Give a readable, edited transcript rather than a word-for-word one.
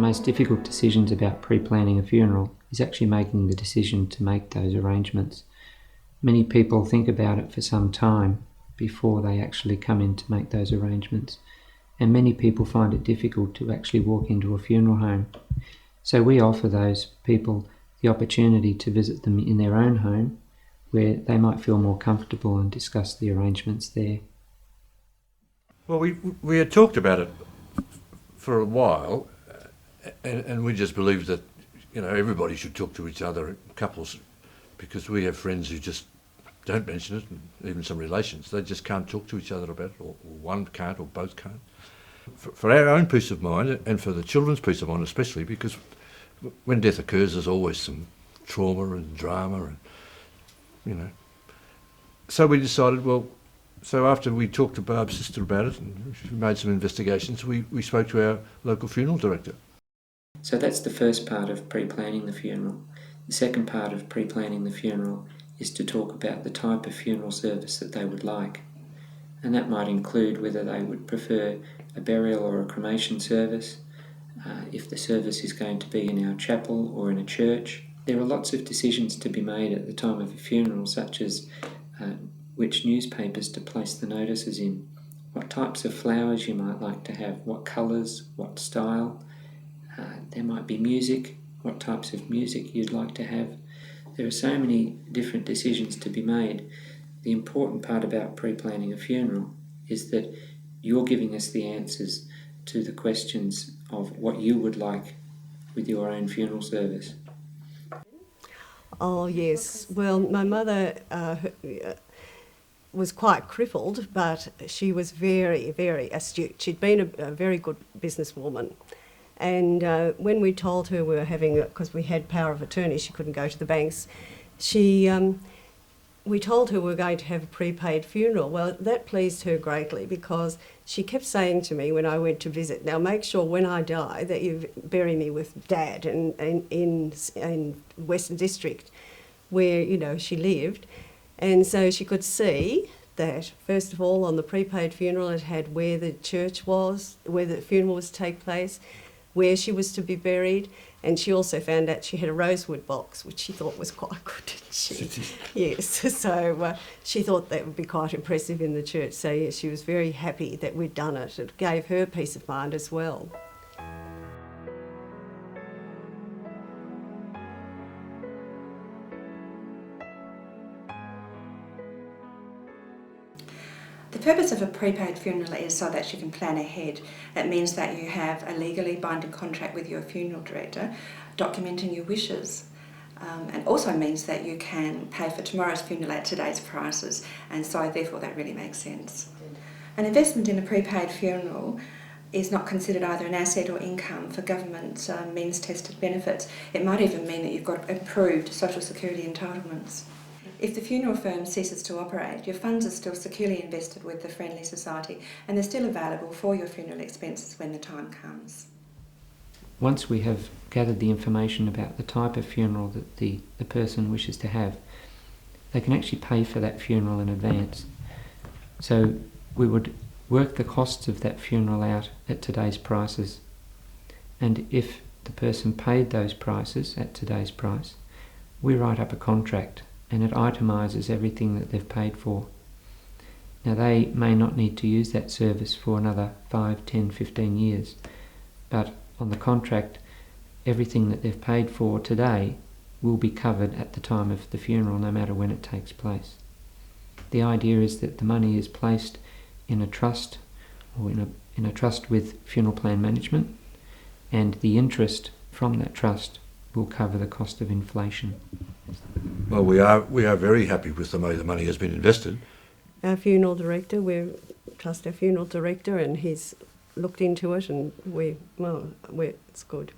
most difficult decisions about pre-planning a funeral is actually making the decision to make those arrangements. Many people think about it for some time before they actually come in to make those arrangements, and many people find it difficult to actually walk into a funeral home. So we offer those people the opportunity to visit them in their own home, where they might feel more comfortable and discuss the arrangements there. Well, we had talked about it for a while, and we just believed that, you know, everybody should talk to each other, couples, because we have friends who just don't mention it, and even some relations. They just can't talk to each other about it, or one can't, or both can't. For our own peace of mind, and for the children's peace of mind especially, because when death occurs, there's always some trauma and drama, and, you know. So we decided, well, so after we talked to Barb's sister about it and she made some investigations, we spoke to our local funeral director. So that's the first part of pre-planning the funeral. The second part of pre-planning the funeral is to talk about the type of funeral service that they would like. And that might include whether they would prefer a burial or a cremation service, if the service is going to be in our chapel or in a church. There are lots of decisions to be made at the time of a funeral, such as which newspapers to place the notices in, what types of flowers you might like to have, what colours, what style. There might be music, what types of music you'd like to have. There are so many different decisions to be made. The important part about pre-planning a funeral is that you're giving us the answers to the questions of what you would like with your own funeral service. Oh yes, well my mother was quite crippled, but she was very, very astute. She'd been a very good businesswoman. And when we told her we were having, because we had power of attorney, she couldn't go to the banks, we told her we were going to have a prepaid funeral. Well, that pleased her greatly, because she kept saying to me when I went to visit, now make sure when I die that you bury me with Dad in Western District, where, you know, she lived. And so she could see that, first of all, on the prepaid funeral, it had where the church was, where the funeral was to take place, where she was to be buried, and she also found out she had a rosewood box, which she thought was quite good, didn't she? Yes, so she thought that would be quite impressive in the church. So yes, she was very happy that we'd done it. It gave her peace of mind as well. The purpose of a prepaid funeral is so that you can plan ahead. It means that you have a legally binding contract with your funeral director documenting your wishes. And also means that you can pay for tomorrow's funeral at today's prices, and so therefore that really makes sense. An investment in a prepaid funeral is not considered either an asset or income for government means-tested benefits. It might even mean that you've got improved social security entitlements. If the funeral firm ceases to operate, your funds are still securely invested with the Friendly Society, and they're still available for your funeral expenses when the time comes. Once we have gathered the information about the type of funeral that the person wishes to have, they can actually pay for that funeral in advance. So we would work the costs of that funeral out at today's prices, and if the person paid those prices at today's price, we write up a contract and it itemises everything that they've paid for. Now they may not need to use that service for another 5, 10, 15 years, but on the contract, everything that they've paid for today will be covered at the time of the funeral, no matter when it takes place. The idea is that the money is placed in a trust, or in a trust with funeral plan management, and the interest from that trust will cover the cost of inflation. Well, we are very happy with the way the money has been invested. Our funeral director, we trust our funeral director, and he's looked into it, and it's good.